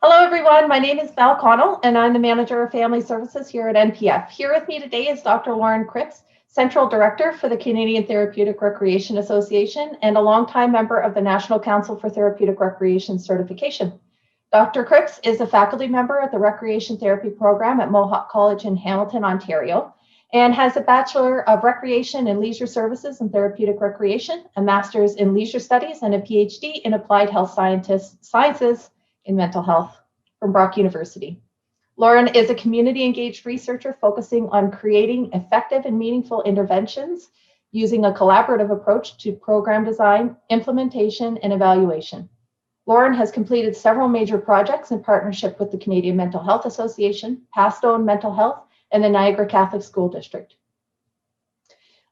Hello, everyone. My name is Val Connell, and I'm the Manager of Family Services here at NPF. Here with me today is Dr. Lauren Cripps, Central Director for the Canadian Therapeutic Recreation Association and a longtime member of the National Council for Therapeutic Recreation Certification. Dr. Cripps is a faculty member at the Recreation Therapy Program at Mohawk College in Hamilton, Ontario, and has a Bachelor of Recreation and Leisure Services in Therapeutic Recreation, a Master's in Leisure Studies, and a PhD in Applied Health Sciences in Mental Health from Brock University. Lauren is a community-engaged researcher focusing on creating effective and meaningful interventions using a collaborative approach to program design, implementation, and evaluation. Lauren has completed several major projects in partnership with the Canadian Mental Health Association, Pastone Mental Health, and the Niagara Catholic School District.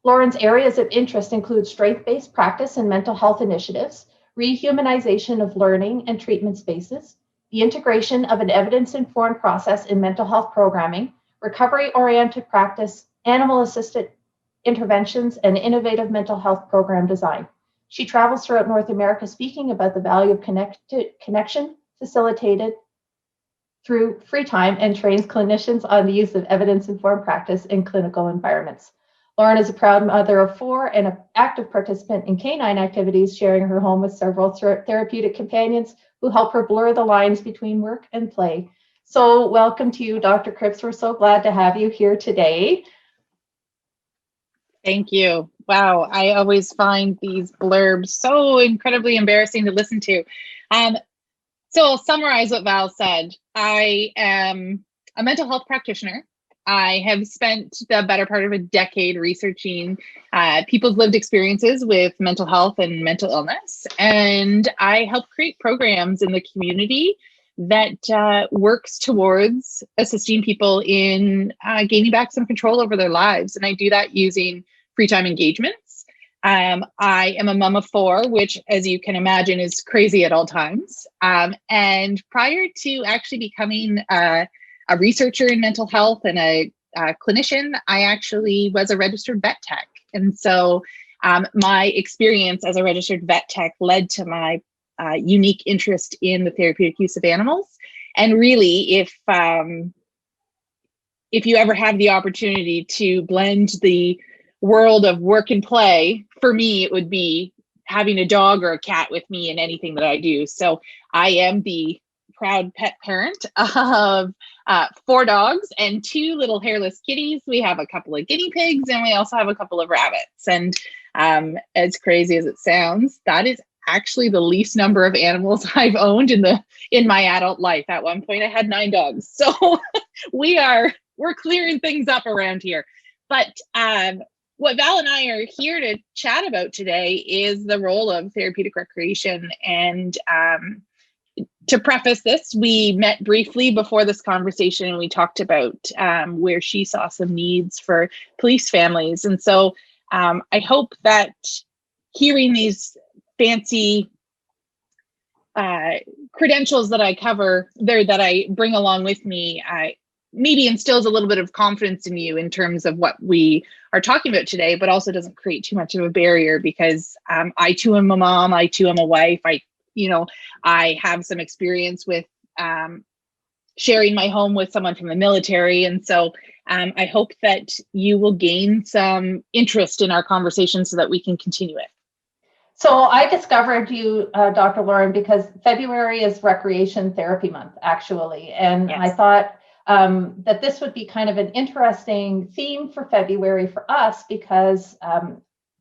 Lauren's areas of interest include strength-based practice and mental health initiatives, rehumanization of learning and treatment spaces, the integration of an evidence-informed process in mental health programming, recovery-oriented practice, animal-assisted interventions, and innovative mental health program design. She travels throughout North America speaking about the value of connection facilitated through free time and trains clinicians on the use of evidence-informed practice in clinical environments. Lauren is a proud mother of 4 and an active participant in canine activities, sharing her home with several therapeutic companions who help her blur the lines between work and play. So welcome to you, Dr. Cripps. We're so glad to have you here today. Thank you. Wow, I always find these blurbs so incredibly embarrassing to listen to. So I'll summarize what Val said. I am a mental health practitioner. I have spent the better part of a decade researching people's lived experiences with mental health and mental illness. And I help create programs in the community that works towards assisting people in gaining back some control over their lives. And I do that using free time engagements. I am a mom of 4, which, as you can imagine, is crazy at all times. And prior to actually becoming a researcher in mental health and a clinician, I actually was a registered vet tech. And so my experience as a registered vet tech led to my unique interest in the therapeutic use of animals. And really, if you ever have the opportunity to blend the world of work and play, for me, it would be having a dog or a cat with me in anything that I do. So I am the proud pet parent of 4 dogs and 2 little hairless kitties. We have a couple of guinea pigs, and we also have a couple of rabbits. And as crazy as it sounds, that is actually the least number of animals I've owned in my adult life. At one point, I had 9 dogs. So we're clearing things up around here. But what Val and I are here to chat about today is the role of therapeutic recreation. And to preface this, we met briefly before this conversation, and we talked about where she saw some needs for police families. And so I hope that hearing these fancy credentials that I cover there, that I bring along with me, maybe instills a little bit of confidence in you in terms of what we are talking about today, but also doesn't create too much of a barrier, because I too am a mom, I too am a wife, I have some experience with sharing my home with someone from the military. And so I hope that you will gain some interest in our conversation so that we can continue it. So I discovered you, Dr. Lauren, because February is Recreation Therapy Month, actually. And yes. I thought that this would be kind of an interesting theme for February for us, because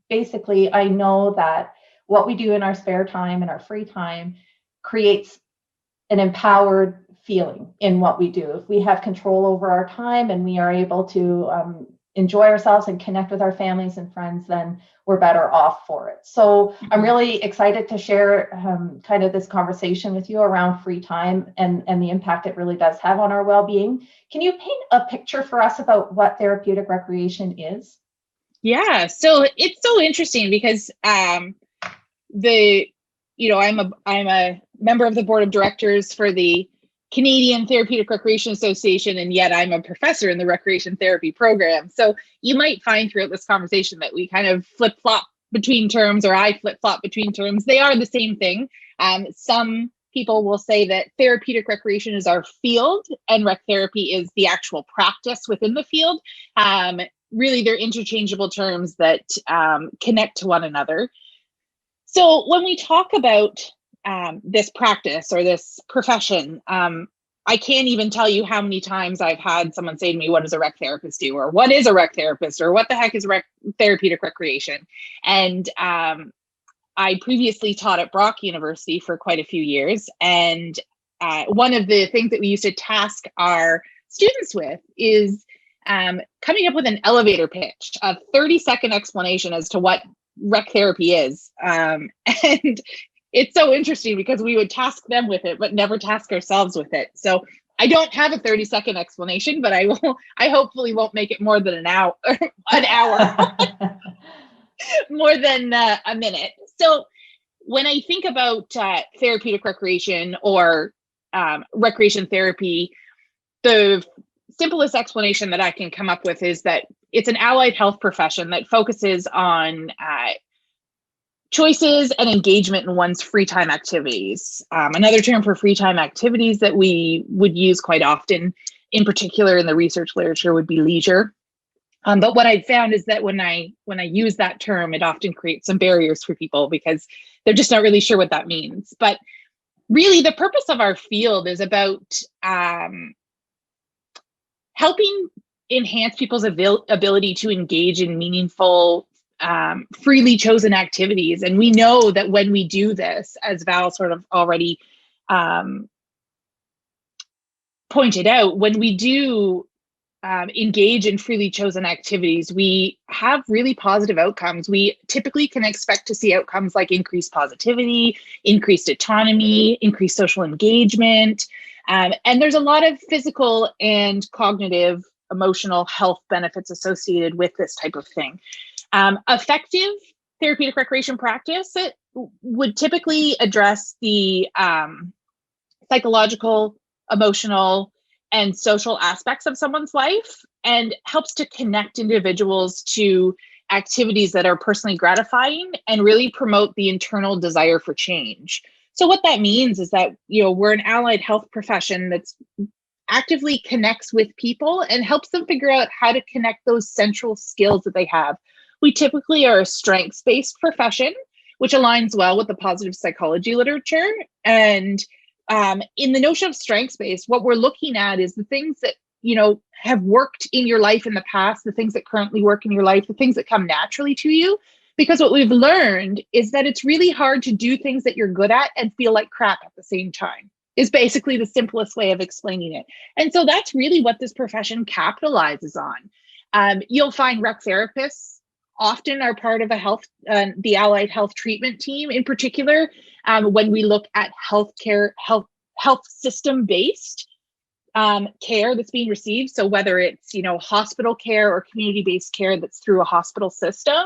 basically I know that what we do in our spare time and our free time creates an empowered feeling in what we do. If we have control over our time and we are able to enjoy ourselves and connect with our families and friends, then we're better off for it. So I'm really excited to share kind of this conversation with you around free time and the impact it really does have on our well-being. Can you paint a picture for us about what therapeutic recreation is? Yeah, so it's so interesting because I'm a member of the board of directors for the Canadian Therapeutic Recreation Association, and yet I'm a professor in the recreation therapy program. So you might find throughout this conversation that we kind of flip-flop between terms, or I flip-flop between terms. They are the same thing. Some people will say that therapeutic recreation is our field and rec therapy is the actual practice within the field. Really, they're interchangeable terms that connect to one another. So when we talk about this practice or this profession, I can't even tell you how many times I've had someone say to me, what does a rec therapist do? Or what is a rec therapist? Or what the heck is therapeutic recreation? And I previously taught at Brock University for quite a few years. And one of the things that we used to task our students with is coming up with an elevator pitch, a 30-second explanation as to what rec therapy is. And it's so interesting because we would task them with it, but never task ourselves with it. So I don't have a 30-second explanation, but I hopefully won't make it more than an hour, more than a minute. So when I think about therapeutic recreation or recreation therapy, the simplest explanation that I can come up with is that it's an allied health profession that focuses on choices and engagement in one's free time activities. Another term for free time activities that we would use quite often, in particular in the research literature, would be leisure. But what I found is that when I use that term, it often creates some barriers for people because they're just not really sure what that means. But really, the purpose of our field is about helping enhance people's ability to engage in meaningful, freely chosen activities. And we know that when we do this, as Val sort of already pointed out, when we do engage in freely chosen activities, we have really positive outcomes. We typically can expect to see outcomes like increased positivity, increased autonomy, increased social engagement. And there's a lot of physical and cognitive, emotional health benefits associated with this type of thing. Effective therapeutic recreation practice, it would typically address the psychological, emotional, and social aspects of someone's life and helps to connect individuals to activities that are personally gratifying and really promote the internal desire for change. So what that means is that, we're an allied health profession that's actively connects with people and helps them figure out how to connect those central skills that they have. We typically are a strengths-based profession, which aligns well with the positive psychology literature. And in the notion of strengths-based, what we're looking at is the things that, have worked in your life in the past, the things that currently work in your life, the things that come naturally to you. Because what we've learned is that it's really hard to do things that you're good at and feel like crap at the same time, is basically the simplest way of explaining it. And so that's really what this profession capitalizes on. You'll find rec therapists often are part of the allied health treatment team in particular. When we look at health system-based care that's being received. So whether it's, hospital care or community-based care that's through a hospital system,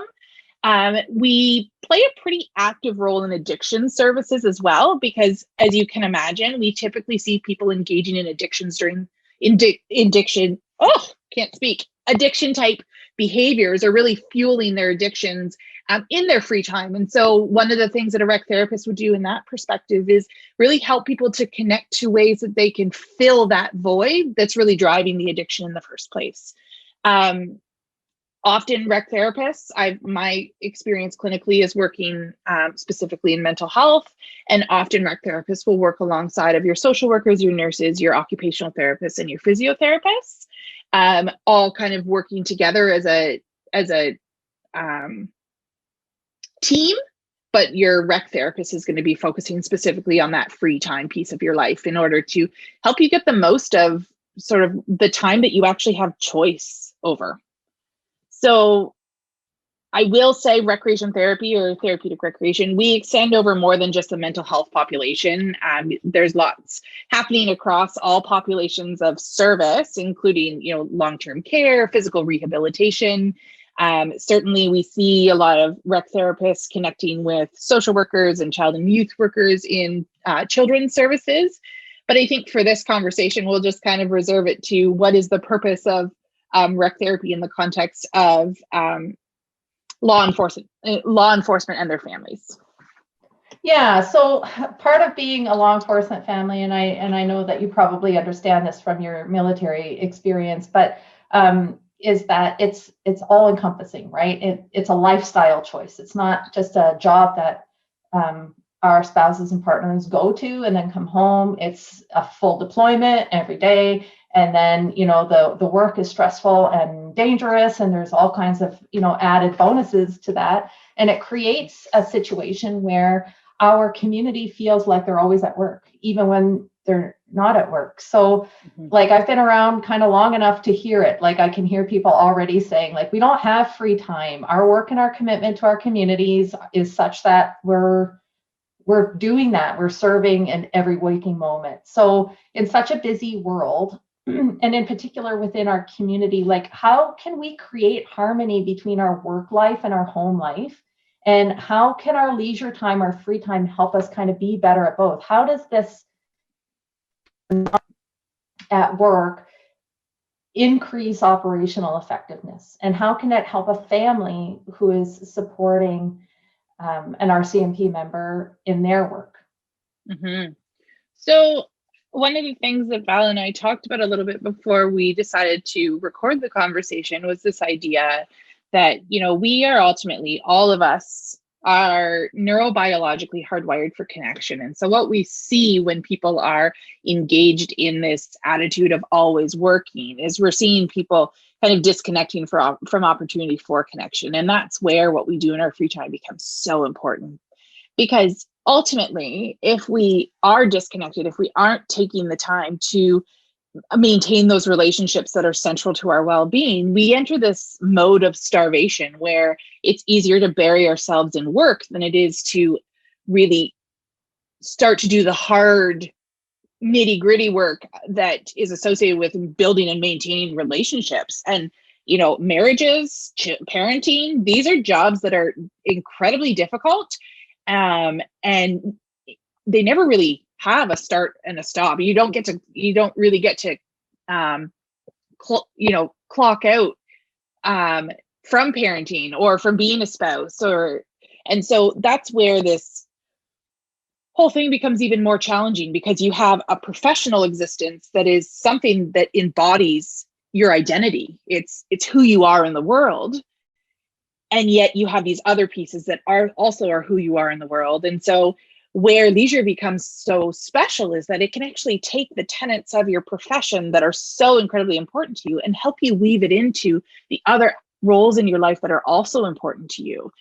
we play a pretty active role in addiction services as well, because as you can imagine, we typically see people engaging in addictions during addiction type behaviors are really fueling their addictions in their free time. And so one of the things that a rec therapist would do in that perspective is really help people to connect to ways that they can fill that void that's really driving the addiction in the first place. Often rec therapists, my experience clinically is working specifically in mental health, and often rec therapists will work alongside of your social workers, your nurses, your occupational therapists, and your physiotherapists, all kind of working together as a team. But your rec therapist is going to be focusing specifically on that free time piece of your life in order to help you get the most of sort of the time that you actually have choice over. So I will say recreation therapy or therapeutic recreation, we extend over more than just the mental health population. There's lots happening across all populations of service, including, long-term care, physical rehabilitation. Certainly we see a lot of rec therapists connecting with social workers and child and youth workers in children's services. But I think for this conversation, we'll just kind of reserve it to what is the purpose of rec therapy in the context of law enforcement and their families. Yeah, so part of being a law enforcement family, and I know that you probably understand this from your military experience, but is that it's all encompassing, right? It's a lifestyle choice. It's not just a job that our spouses and partners go to and then come home. It's a full deployment every day, and then the work is stressful and dangerous, and there's all kinds of added bonuses to that, and it creates a situation where our community feels like they're always at work, even when they're not at work. So like I've been around kind of long enough to hear it. Like I can hear people already saying like, we don't have free time. Our work and our commitment to our communities is such that we're doing that. We're serving in every waking moment. So in such a busy world, and in particular within our community, like how can we create harmony between our work life and our home life? And how can our leisure time, our free time help us kind of be better at both? How does this at work increase operational effectiveness? And how can it help a family who is supporting an RCMP member in their work? So one of the things that Val and I talked about a little bit before we decided to record the conversation was this idea that, we are ultimately, all of us are neurobiologically hardwired for connection. And so what we see when people are engaged in this attitude of always working is we're seeing people kind of disconnecting from opportunity for connection. And that's where what we do in our free time becomes so important. Because ultimately, if we are disconnected, if we aren't taking the time to maintain those relationships that are central to our well-being, we enter this mode of starvation where it's easier to bury ourselves in work than it is to really start to do the hard nitty-gritty work that is associated with building and maintaining relationships. And marriages, parenting, these are jobs that are incredibly difficult, and they never really have a start and a stop. You don't really get to clock out from parenting or from being a spouse, and so that's where this whole thing becomes even more challenging, because you have a professional existence that is something that embodies your identity. It's who you are in the world. And yet you have these other pieces that are who you are in the world. And so where leisure becomes so special is that it can actually take the tenets of your profession that are so incredibly important to you and help you weave it into the other roles in your life that are also important to you.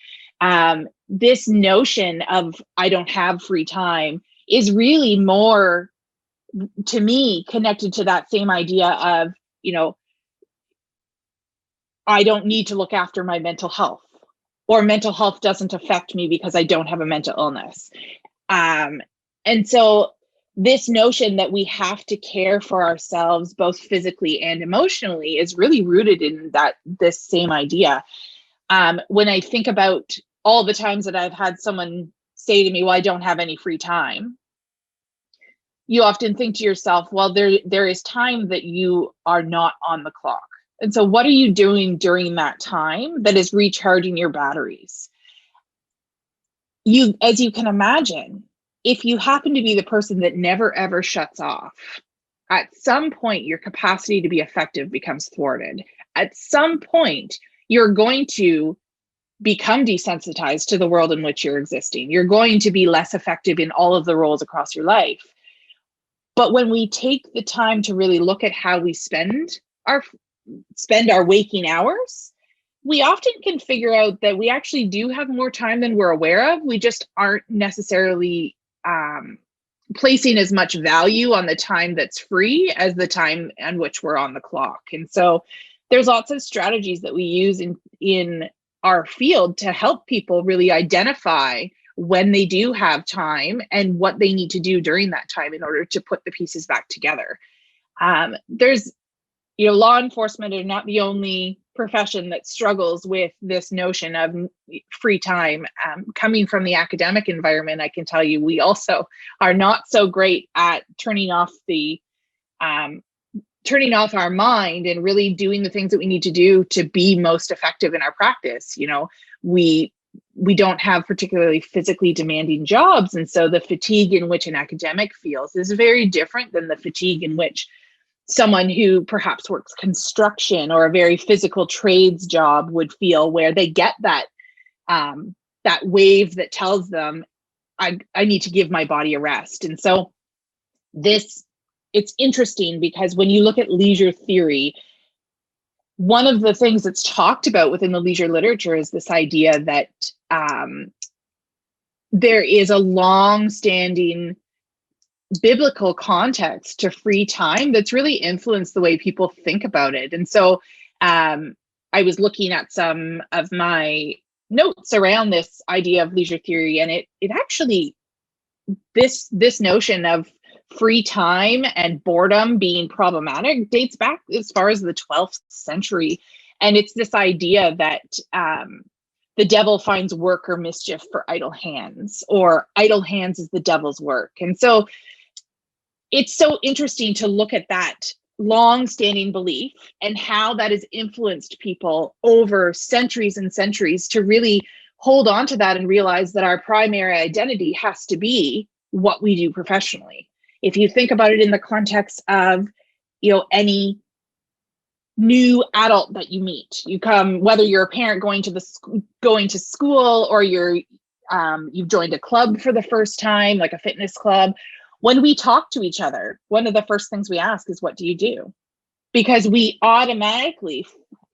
This notion of I don't have free time is really more, to me, connected to that same idea of, I don't need to look after my mental health, or mental health doesn't affect me because I don't have a mental illness. And so this notion that we have to care for ourselves both physically and emotionally is really rooted in this same idea. When I think about all the times that I've had someone say to me, well, I don't have any free time, you often think to yourself, well, there is time that you are not on the clock. And so what are you doing during that time that is recharging your batteries? As you can imagine, if you happen to be the person that never ever shuts off, at some point your capacity to be effective becomes thwarted. At some point, you're going to become desensitized to the world in which you're existing. You're going to be less effective in all of the roles across your life. But when we take the time to really look at how we spend our waking hours, we often can figure out that we actually do have more time than we're aware of. We just aren't necessarily placing as much value on the time that's free as the time on which we're on the clock. And so there's lots of strategies that we use in our field to help people really identify when they do have time and what they need to do during that time in order to put the pieces back together. There's, law enforcement are not the only profession that struggles with this notion of free time. Coming from the academic environment, I can tell you, we also are not so great at turning off our mind and really doing the things that we need to do to be most effective in our practice. We we don't have particularly physically demanding jobs. And so the fatigue in which an academic feels is very different than the fatigue in which someone who perhaps works construction or a very physical trades job would feel, where they get that that wave that tells them, I need to give my body a rest. And so it's interesting because when you look at leisure theory, one of the things that's talked about within the leisure literature is this idea that there is a long-standing biblical context to free time that's really influenced the way people think about it. And so I was looking at some of my notes around this idea of leisure theory, and it actually, this notion of free time and boredom being problematic dates back as far as the 12th century. And it's this idea that the devil finds work or mischief for idle hands, or idle hands is the devil's work. And so it's so interesting to look at that long-standing belief and how that has influenced people over centuries and centuries to really hold on to that and realize that our primary identity has to be what we do professionally. If you think about it in the context of, any new adult that you meet, you come, whether you're a parent going to school, or you've joined a club for the first time, like a fitness club. When we talk to each other, one of the first things we ask is, what do you do? Because we automatically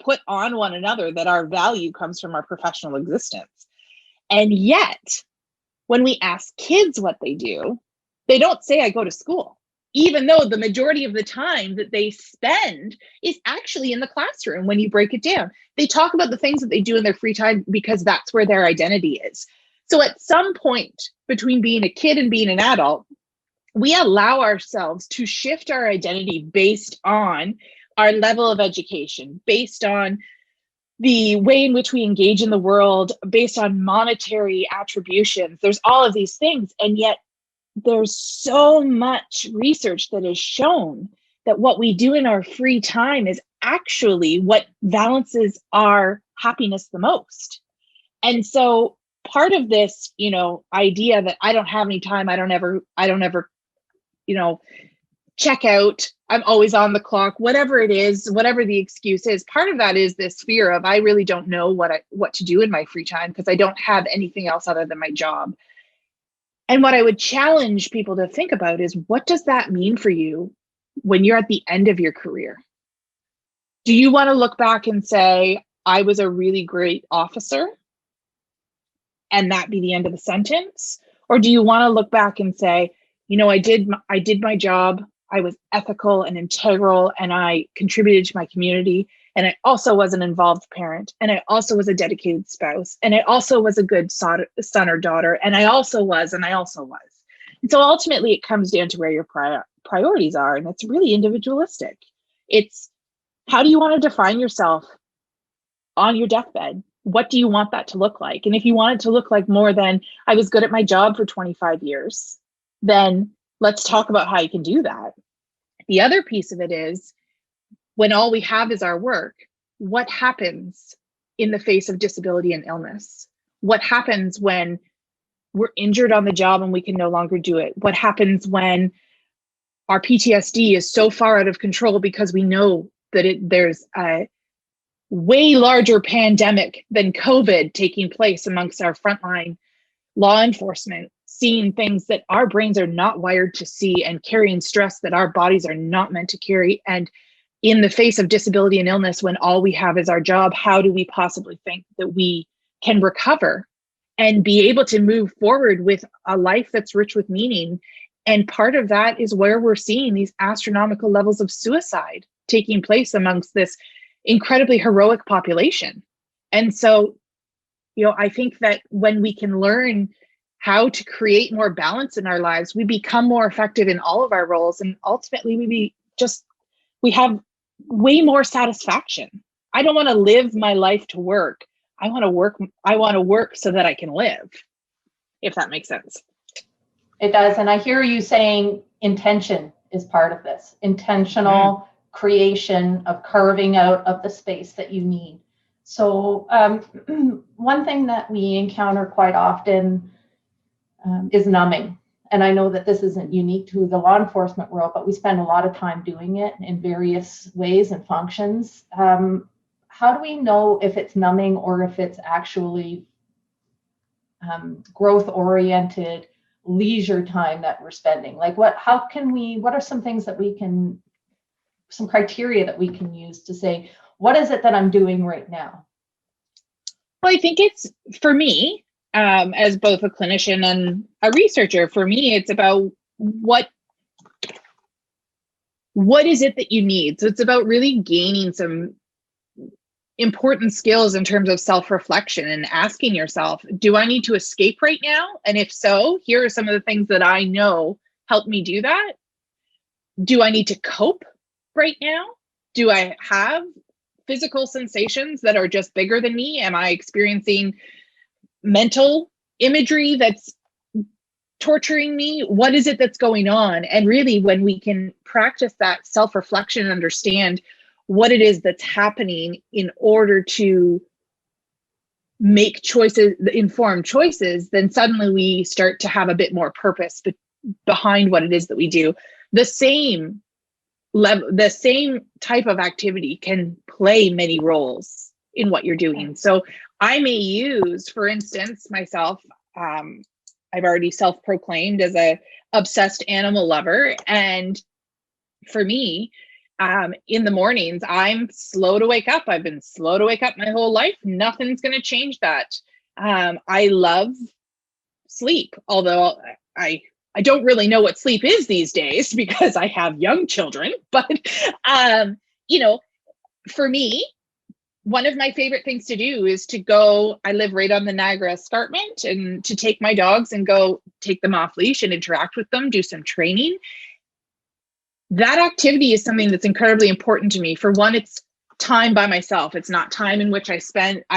put on one another that our value comes from our professional existence. And yet, when we ask kids what they do, they don't say, I go to school, even though the majority of the time that they spend is actually in the classroom. When you break it down, they talk about the things that they do in their free time because that's where their identity is. So at some point between being a kid and being an adult, we allow ourselves to shift our identity based on our level of education, based on the way in which we engage in the world, based on monetary attributions. There's all of these things. And yet there's so much research that has shown that what we do in our free time is actually what balances our happiness the most. And so part of this, idea that I don't have any time, I don't ever, check out, I'm always on the clock, whatever it is, whatever the excuse is, part of that is this fear of, I really don't know what to do in my free time because I don't have anything else other than my job. And what I would challenge people to think about is, what does that mean for you when you're at the end of your career? Do you want to look back and say, I was a really great officer, and that be the end of the sentence? Or do you want to look back and say, I did my job, I was ethical and integral, and I contributed to my community, and I also was an involved parent, and I also was a dedicated spouse, and I also was a good son or daughter, and I also was. And so ultimately it comes down to where your priorities are, and it's really individualistic. It's, how do you want to define yourself on your deathbed? What do you want that to look like? And if you want it to look like more than, I was good at my job for 25 years, then let's talk about how you can do that. The other piece of it is, when all we have is our work, what happens in the face of disability and illness? What happens when we're injured on the job and we can no longer do it? What happens when our PTSD is so far out of control because we know that there's a way larger pandemic than COVID taking place amongst our frontline law enforcement, seeing things that our brains are not wired to see and carrying stress that our bodies are not meant to carry? And in the face of disability and illness, when all we have is our job, how do we possibly think that we can recover and be able to move forward with a life that's rich with meaning? And part of that is where we're seeing these astronomical levels of suicide taking place amongst this incredibly heroic population. And so, I think that when we can learn how to create more balance in our lives, we become more effective in all of our roles. And ultimately we have way more satisfaction. I don't want to live my life to work. I want to work so that I can live, if that makes sense. It does. And I hear you saying intention is part of this. Intentional creation of carving out of the space that you need. So one thing that we encounter quite often is numbing. And I know that this isn't unique to the law enforcement world, but we spend a lot of time doing it in various ways and functions. How do we know if it's numbing or if it's actually growth-oriented leisure time that we're spending? Like what are some things that some criteria that we can use to say, what is it that I'm doing right now? Well, I think it's, for me, as both a clinician and a researcher, for me, it's about what is it that you need? So it's about really gaining some important skills in terms of self-reflection and asking yourself, do I need to escape right now? And if so, here are some of the things that I know help me do that. Do I need to cope right now? Do I have physical sensations that are just bigger than me? Am I experiencing mental imagery that's torturing me? What is it that's going on? And really, when we can practice that self-reflection and understand what it is that's happening in order to make choices, informed choices, then suddenly we start to have a bit more purpose behind what it is that we do. The same type of activity can play many roles in what you're doing. So I may use, for instance, myself, I've already self-proclaimed as a obsessed animal lover. And for me, in the mornings, I'm slow to wake up. I've been slow to wake up my whole life. Nothing's going to change that. I love sleep, although I don't really know what sleep is these days because I have young children. But, for me, one of my favorite things to do is to go, I live right on the Niagara Escarpment, and to take my dogs and go take them off leash and interact with them, do some training. That activity is something that's incredibly important to me. For one, it's time by myself. It's not time in which I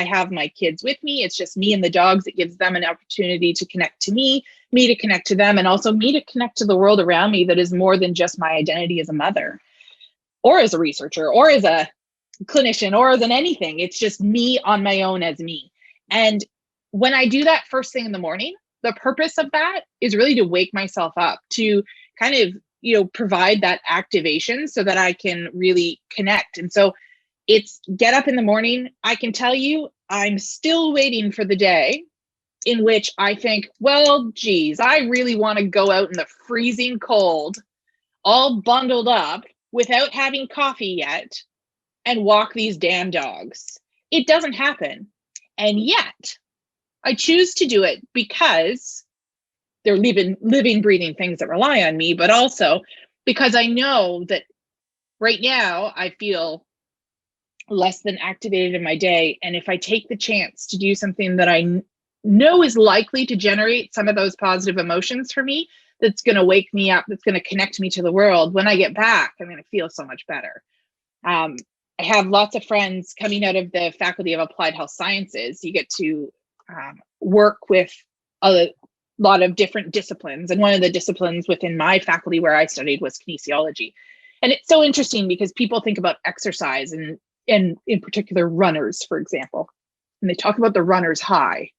have my kids with me. It's just me and the dogs. It gives them an opportunity to connect to me to connect to them, and also me to connect to the world around me that is more than just my identity as a mother or as a researcher or as a clinician or as an anything. It's just me on my own as me. And when I do that first thing in the morning, the purpose of that is really to wake myself up, to kind of provide that activation so that I can really connect. And so it's get up in the morning. I can tell you, I'm still waiting for the day in which I think, well, geez, I really want to go out in the freezing cold, all bundled up without having coffee yet, and walk these damn dogs. It doesn't happen. And yet I choose to do it because they're living, breathing things that rely on me, but also because I know that right now I feel less than activated in my day. And if I take the chance to do something that I know is likely to generate some of those positive emotions for me, that's going to wake me up, that's going to connect me to the world, when I get back, I'm going to feel so much better. I have lots of friends coming out of the Faculty of Applied Health Sciences. You get to work with a lot of different disciplines. And one of the disciplines within my faculty where I studied was kinesiology. And it's so interesting because people think about exercise and in particular runners, for example, and they talk about the runner's high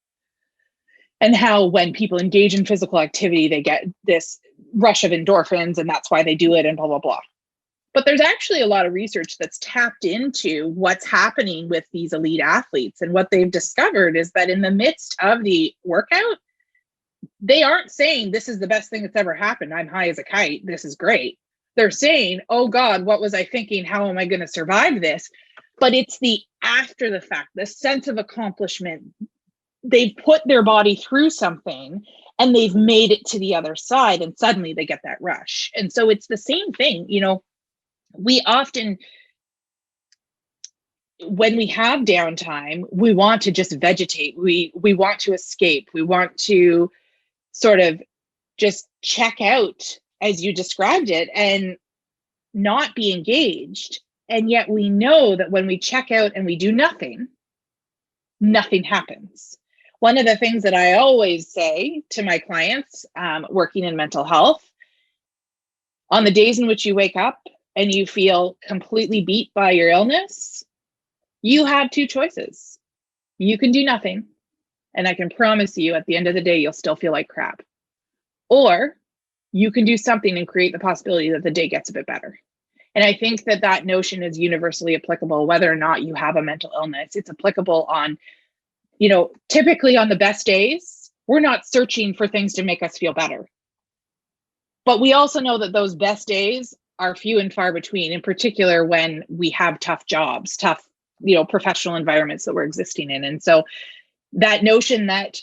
and how when people engage in physical activity, they get this rush of endorphins and that's why they do it and blah, blah, blah. But there's actually a lot of research that's tapped into what's happening with these elite athletes. And what they've discovered is that in the midst of the workout, they aren't saying this is the best thing that's ever happened. I'm high as a kite. This is great. They're saying, oh God, what was I thinking? How am I going to survive this? But it's the after the fact, the sense of accomplishment. They've put their body through something and they've made it to the other side, and suddenly they get that rush. And so it's the same thing. We often, when we have downtime, we want to just vegetate. We want to escape. We want to sort of just check out, as you described it, and not be engaged. And yet we know that when we check out and we do nothing, nothing happens. One of the things that I always say to my clients working in mental health, on the days in which you wake up and you feel completely beat by your illness, you have two choices. You can do nothing, and I can promise you at the end of the day, you'll still feel like crap. Or you can do something and create the possibility that the day gets a bit better. And I think that that notion is universally applicable, whether or not you have a mental illness. It's applicable on, typically on the best days, we're not searching for things to make us feel better. But we also know that those best days are few and far between, in particular when we have tough jobs, tough, professional environments that we're existing in. And so that notion that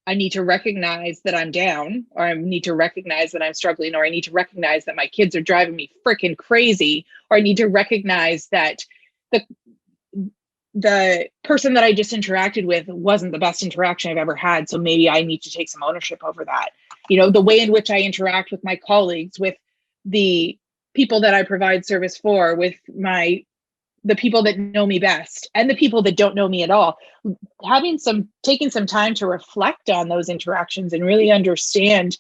I need to recognize that I'm down, or I need to recognize that I'm struggling, or I need to recognize that my kids are driving me freaking crazy, or I need to recognize that the person that I just interacted with wasn't the best interaction I've ever had. So maybe I need to take some ownership over that. The way in which I interact with my colleagues, with the people that I provide service for, with the people that know me best and the people that don't know me at all, taking some time to reflect on those interactions and really understand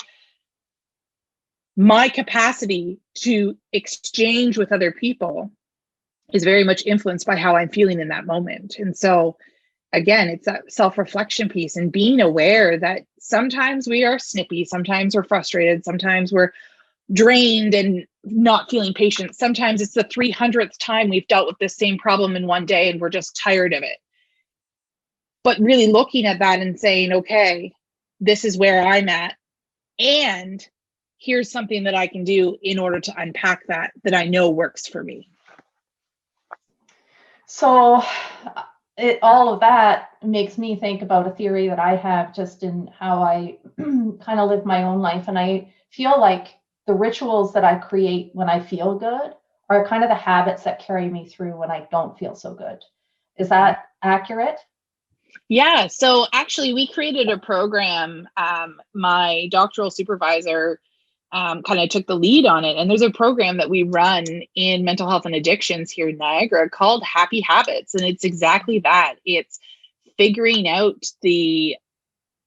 my capacity to exchange with other people is very much influenced by how I'm feeling in that moment. And so again, it's that self-reflection piece and being aware that sometimes we are snippy, sometimes we're frustrated, sometimes we're drained and not feeling patient. Sometimes it's the 300th time we've dealt with this same problem in one day and we're just tired of it. But really looking at that and saying, okay, this is where I'm at, and here's something that I can do in order to unpack that I know works for me. So all of that makes me think about a theory that I have just in how I kind of live my own life. And I feel like the rituals that I create when I feel good are kind of the habits that carry me through when I don't feel so good. Is that accurate? Yeah. So actually, we created a program. My doctoral supervisor kind of took the lead on it. And there's a program that we run in mental health and addictions here in Niagara called Happy Habits. And it's exactly that. It's figuring out the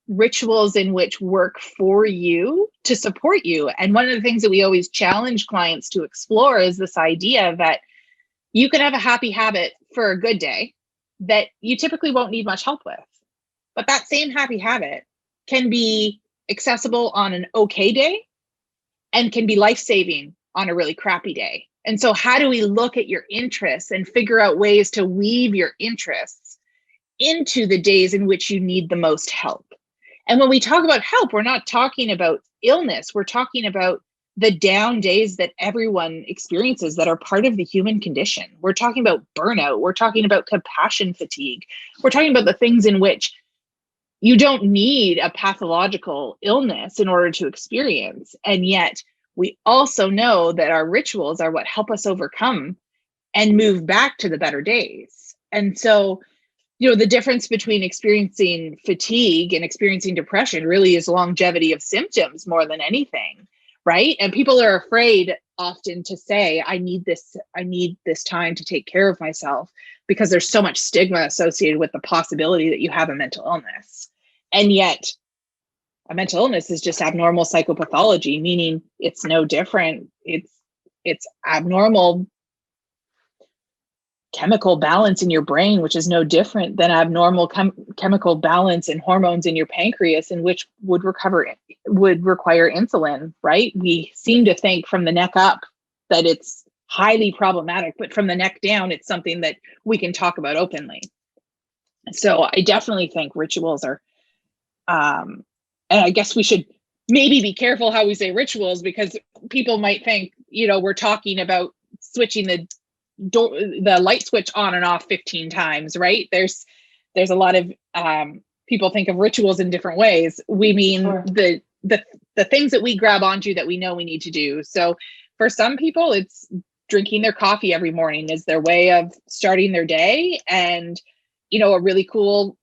rituals in which work for you to support you. And one of the things that we always challenge clients to explore is this idea that you can have a happy habit for a good day that you typically won't need much help with. But that same happy habit can be accessible on an okay day and can be life-saving on a really crappy day. And so how do we look at your interests and figure out ways to weave your interests into the days in which you need the most help? And when we talk about help, we're not talking about illness. We're talking about the down days that everyone experiences that are part of the human condition. We're talking about burnout. We're talking about compassion fatigue. We're talking about the things in which you don't need a pathological illness in order to experience. And yet we also know that our rituals are what help us overcome and move back to the better days. And so, the difference between experiencing fatigue and experiencing depression really is longevity of symptoms more than anything, right? And people are afraid often to say, I need this time to take care of myself, because there's so much stigma associated with the possibility that you have a mental illness. And yet a mental illness is just abnormal psychopathology, meaning it's no different. It's abnormal chemical balance in your brain, which is no different than abnormal chemical balance and hormones in your pancreas, in which would require insulin, right? We seem to think from the neck up that it's highly problematic, but from the neck down, it's something that we can talk about openly. So I definitely think rituals are, and I guess we should maybe be careful how we say rituals, because people might think, we're talking about switching the light switch on and off 15 times, right? There's a lot of people think of rituals in different ways. We mean sure. the things that we grab onto that we know we need to do. So for some people, it's drinking their coffee every morning is their way of starting their day. And a really cool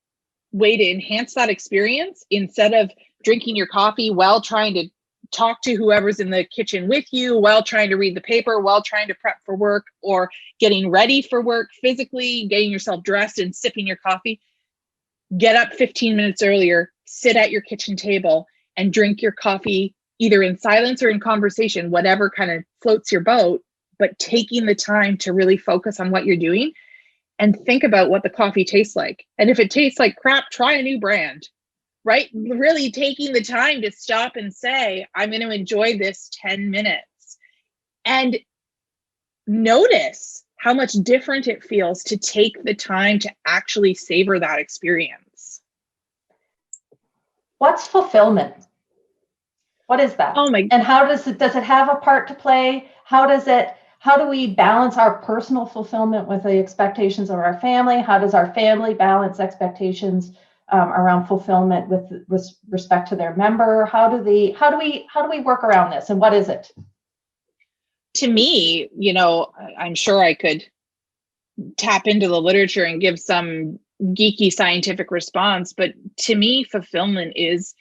way to enhance that experience, instead of drinking your coffee while trying to talk to whoever's in the kitchen with you, while trying to read the paper, while trying to prep for work, or getting ready for work physically, getting yourself dressed and sipping your coffee, get up 15 minutes earlier, sit at your kitchen table and drink your coffee, either in silence or in conversation, whatever kind of floats your boat, but taking the time to really focus on what you're doing and think about what the coffee tastes like. And if it tastes like crap, try a new brand, right? Really taking the time to stop and say, I'm going to enjoy this 10 minutes and notice how much different it feels to take the time to actually savor that experience. What's fulfillment? What is that? Oh my. And how does it have a part to play? How do we balance our personal fulfillment with the expectations of our family? How does our family balance expectations around fulfillment with respect to their member? How do we work around this, and what is it? To me, I'm sure I could tap into the literature and give some geeky scientific response, but to me, fulfillment is,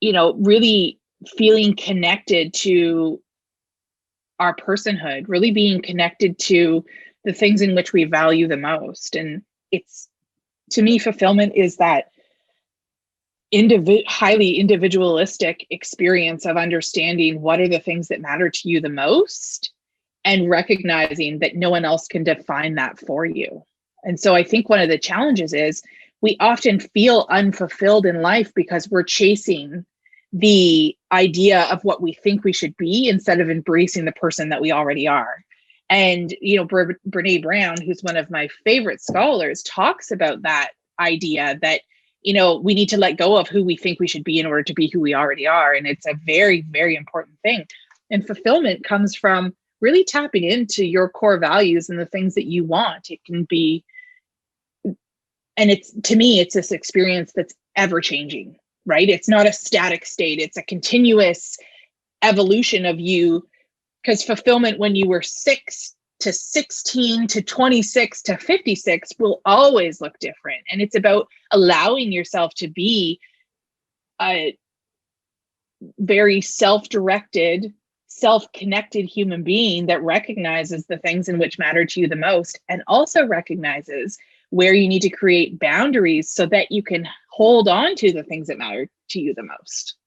really feeling connected to our personhood, really being connected to the things in which we value the most. And to me, fulfillment is that highly individualistic experience of understanding what are the things that matter to you the most and recognizing that no one else can define that for you. And so I think one of the challenges is we often feel unfulfilled in life because we're chasing the idea of what we think we should be instead of embracing the person that we already are. And, Brene Brown, who's one of my favorite scholars, talks about that idea that, we need to let go of who we think we should be in order to be who we already are. And it's a very, very important thing. And fulfillment comes from really tapping into your core values and the things that you want. It can be, and to me, it's this experience that's ever changing, right? It's not a static state. It's a continuous evolution of you, because fulfillment when you were 6 to 16 to 26 to 56 will always look different. And it's about allowing yourself to be a very self-directed, self-connected human being that recognizes the things in which matter to you the most, and also recognizes where you need to create boundaries so that you can hold on to the things that matter to you the most.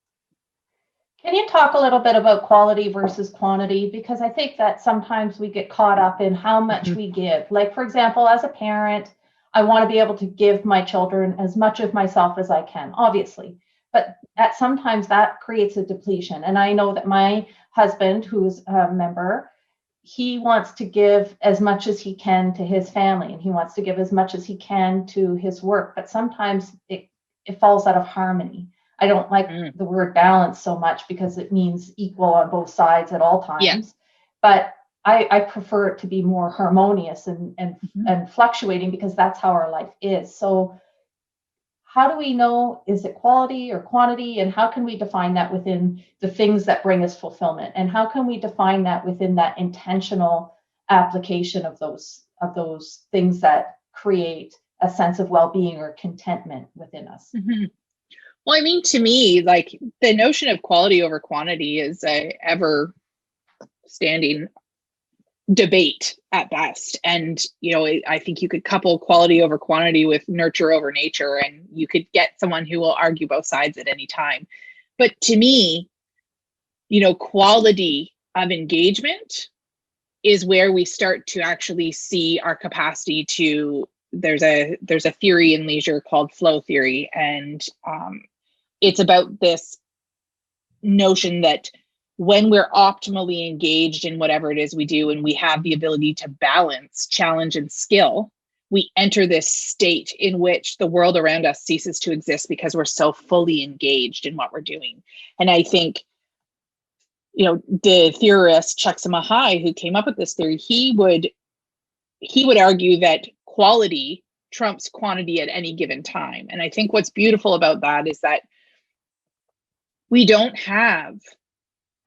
Can you talk a little bit about quality versus quantity? Because I think that sometimes we get caught up in how much we give. Like, for example, as a parent, I want to be able to give my children as much of myself as I can, obviously. But sometimes that creates a depletion. And I know that my husband, who's a member, he wants to give as much as he can to his family, and he wants to give as much as he can to his work. But sometimes it falls out of harmony. I don't like the word balance so much because it means equal on both sides at all times. Yeah. But I prefer it to be more harmonious and fluctuating, because that's how our life is. So how do we know, is it quality or quantity? And how can we define that within the things that bring us fulfillment? And how can we define that within that intentional application of those things that create a sense of well-being or contentment within us? Mm-hmm. Well, I mean, to me, like, the notion of quality over quantity is a ever standing debate at best. And, I think you could couple quality over quantity with nurture over nature, and you could get someone who will argue both sides at any time. But to me, quality of engagement is where we start to actually see our capacity to, there's a theory in leisure called flow theory. And it's about this notion that when we're optimally engaged in whatever it is we do, and we have the ability to balance challenge and skill, we enter this state in which the world around us ceases to exist because we're so fully engaged in what we're doing. And I think, the theorist Csikszentmihalyi, who came up with this theory, he would argue that quality trumps quantity at any given time. And I think what's beautiful about that is that we don't have,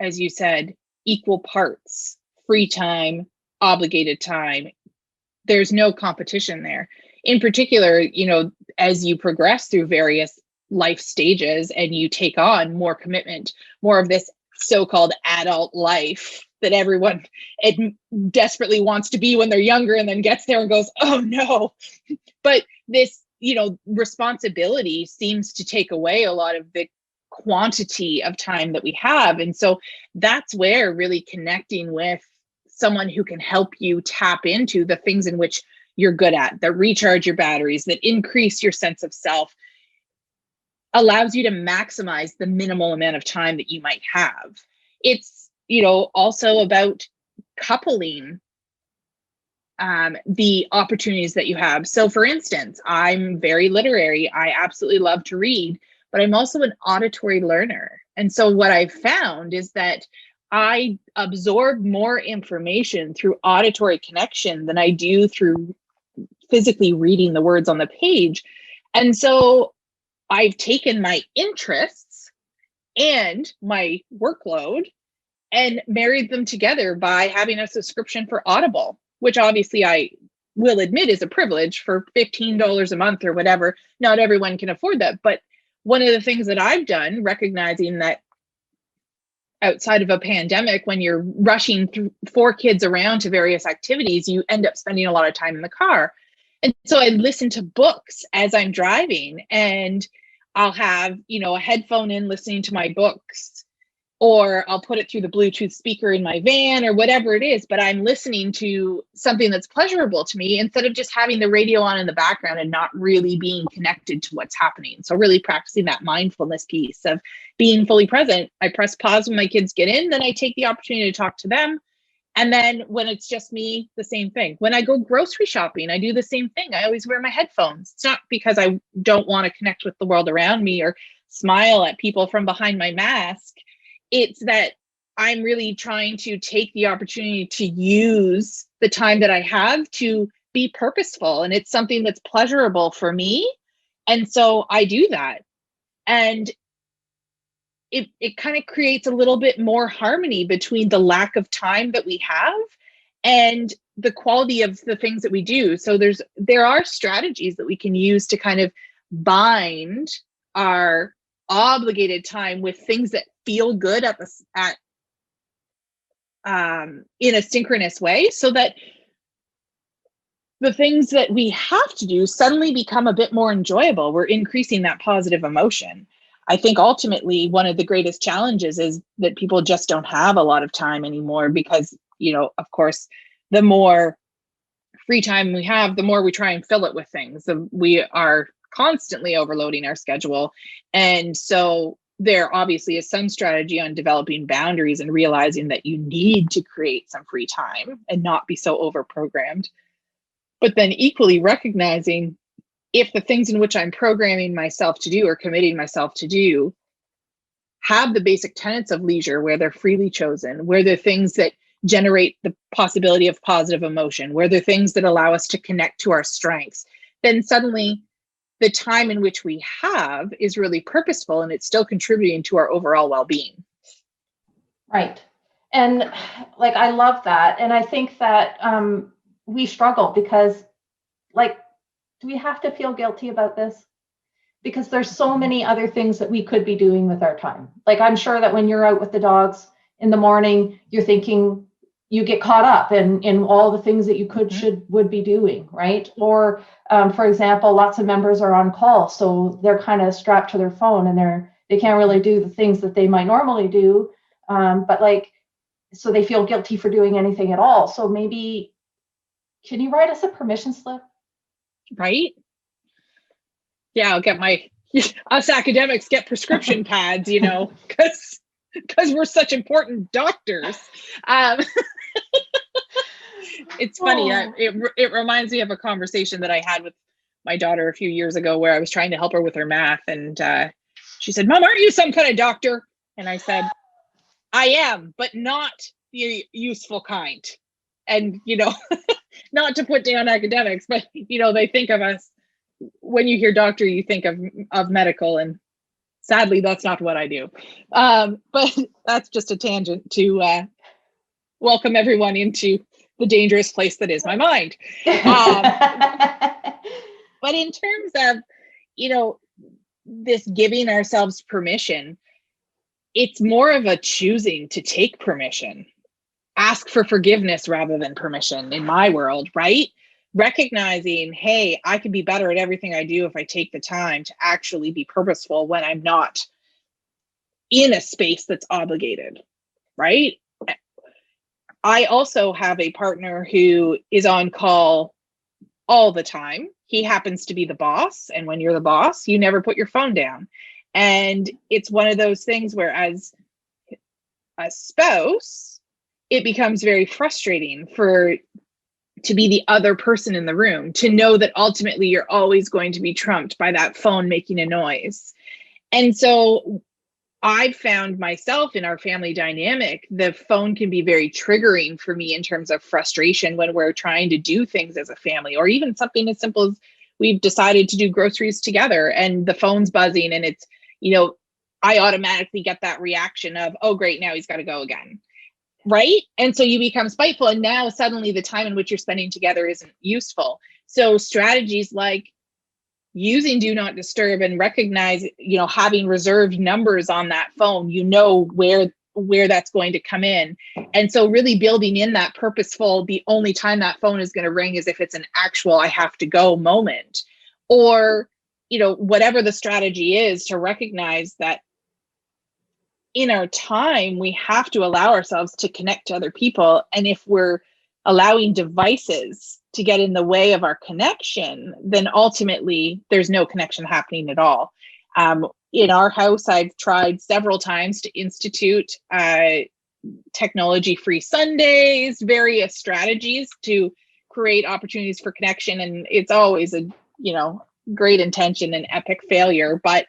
as you said, equal parts, free time, obligated time. There's no competition there. In particular, as you progress through various life stages and you take on more commitment, more of this so-called adult life that everyone desperately wants to be when they're younger, and then gets there and goes, oh no. But this, responsibility seems to take away a lot of the quantity of time that we have. And so that's where really connecting with someone who can help you tap into the things in which you're good at, that recharge your batteries, that increase your sense of self, allows you to maximize the minimal amount of time that you might have. It's, also about coupling the opportunities that you have. So for instance, I'm very literary. I absolutely love to read, but I'm also an auditory learner. And so what I've found is that I absorb more information through auditory connection than I do through physically reading the words on the page. And so I've taken my interests and my workload and married them together by having a subscription for Audible, which obviously I will admit is a privilege for $15 a month or whatever. Not everyone can afford that. But one of the things that I've done, recognizing that outside of a pandemic, when you're rushing through 4 kids around to various activities, you end up spending a lot of time in the car. And so I listen to books as I'm driving, and I'll have, a headphone in listening to my books, or I'll put it through the Bluetooth speaker in my van or whatever it is, but I'm listening to something that's pleasurable to me instead of just having the radio on in the background and not really being connected to what's happening. So really practicing that mindfulness piece of being fully present. I press pause when my kids get in, then I take the opportunity to talk to them. And then when it's just me, the same thing. When I go grocery shopping, I do the same thing. I always wear my headphones. It's not because I don't want to connect with the world around me or smile at people from behind my mask. It's that I'm really trying to take the opportunity to use the time that I have to be purposeful. And it's something that's pleasurable for me. And so I do that. And it kind of creates a little bit more harmony between the lack of time that we have and the quality of the things that we do. So there are strategies that we can use to kind of bind our obligated time with things that feel good in a synchronous way, so that the things that we have to do suddenly become a bit more enjoyable. We're increasing that positive emotion. I think ultimately one of the greatest challenges is that people just don't have a lot of time anymore because, of course, the more free time we have, the more we try and fill it with things. We are constantly overloading our schedule. And so there obviously is some strategy on developing boundaries and realizing that you need to create some free time and not be so overprogrammed. But then equally recognizing if the things in which I'm programming myself to do or committing myself to do have the basic tenets of leisure, where they're freely chosen, where they're things that generate the possibility of positive emotion, where they're things that allow us to connect to our strengths, then suddenly the time in which we have is really purposeful and it's still contributing to our overall well-being. Right. And I love that. And I think that we struggle because do we have to feel guilty about this? Because there's so many other things that we could be doing with our time. I'm sure that when you're out with the dogs in the morning, you're thinking you get caught up in all the things that you would be doing, right? Or for example, lots of members are on call, so they're kind of strapped to their phone and they can't really do the things that they might normally do. So they feel guilty for doing anything at all. So maybe, can you write us a permission slip? Right? Yeah, I'll get us academics get prescription pads, because we're such important doctors. It's funny. It reminds me of a conversation that I had with my daughter a few years ago where I was trying to help her with her math. And she said, "Mom, aren't you some kind of doctor?" And I said, "I am, but not the useful kind." And, not to put down academics, but, they think of us, when you hear doctor, you think of medical, and sadly, that's not what I do. But that's just a tangent to welcome everyone into the dangerous place that is my mind. But in terms of, this giving ourselves permission, it's more of a choosing to take permission. Ask for forgiveness rather than permission in my world, right? Recognizing, hey, I can be better at everything I do if I take the time to actually be purposeful when I'm not in a space that's obligated, right? I also have a partner who is on call all the time. He happens to be the boss. And when you're the boss, you never put your phone down. And it's one of those things where, as a spouse, it becomes very frustrating to be the other person in the room, to know that ultimately you're always going to be trumped by that phone making a noise. And so I've found myself in our family dynamic, the phone can be very triggering for me in terms of frustration when we're trying to do things as a family, or even something as simple as we've decided to do groceries together and the phone's buzzing and it's, I automatically get that reaction of, oh, great, now he's got to go again. Right. And so you become spiteful. And now suddenly the time in which you're spending together isn't useful. So strategies like using do not disturb and recognize, having reserved numbers on that phone, where that's going to come in. And so really building in that purposeful, the only time that phone is going to ring is if it's an actual I have to go moment, or, whatever the strategy is, to recognize that in our time, we have to allow ourselves to connect to other people. And if we're allowing devices to get in the way of our connection, then ultimately there's no connection happening at all. In our house, I've tried several times to institute technology-free Sundays, various strategies to create opportunities for connection. And it's always a, great intention and epic failure. But